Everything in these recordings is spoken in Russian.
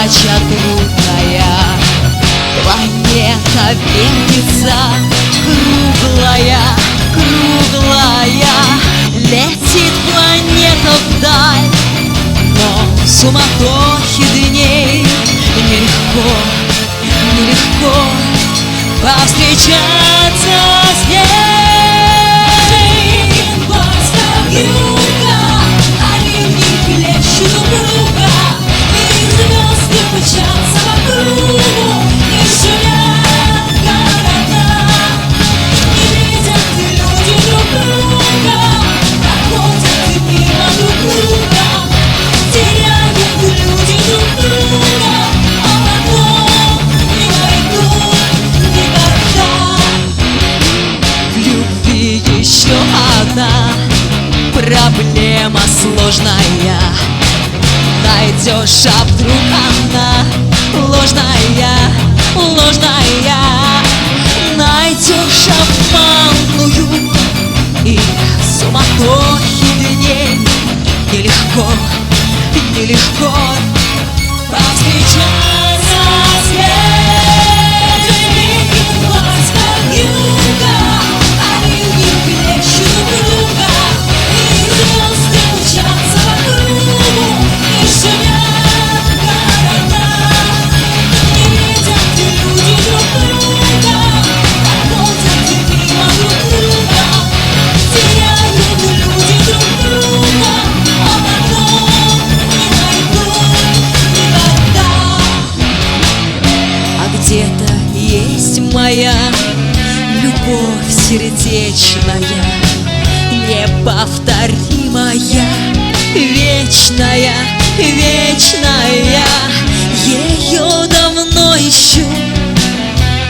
задача трудная. Планета вертится, круглая, круглая. Летит планета вдаль, но в суматохе дней нелегко, нелегко повстречаться с ней. Глаза вьюга, они в них плещут упруга, и звезды мчатся по кругу, и шумят города. Не видят люди друг друга, проходят мимо друг друга, теряют люди друг друга, а потом не найдут никогда. В любви еще одна проблема сложная. Найдешь, а вдруг она ложная, ложная. Найдешь обманную, и в суматохе дней нелегко, нелегко повстречаться с ней. Великий глаз как юга, они в них плещут друга, и звезды мчатся по кругу, и шумят города. Не видят люди друг друга, проходят мимо друг друга, теряют люди друг друга, а потом не найдут никогда. А где-то есть моя любовь сердечная, неповторимая, вечная, вечная. Ее давно ищу,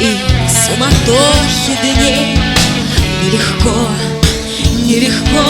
и в суматохе дней нелегко, нелегко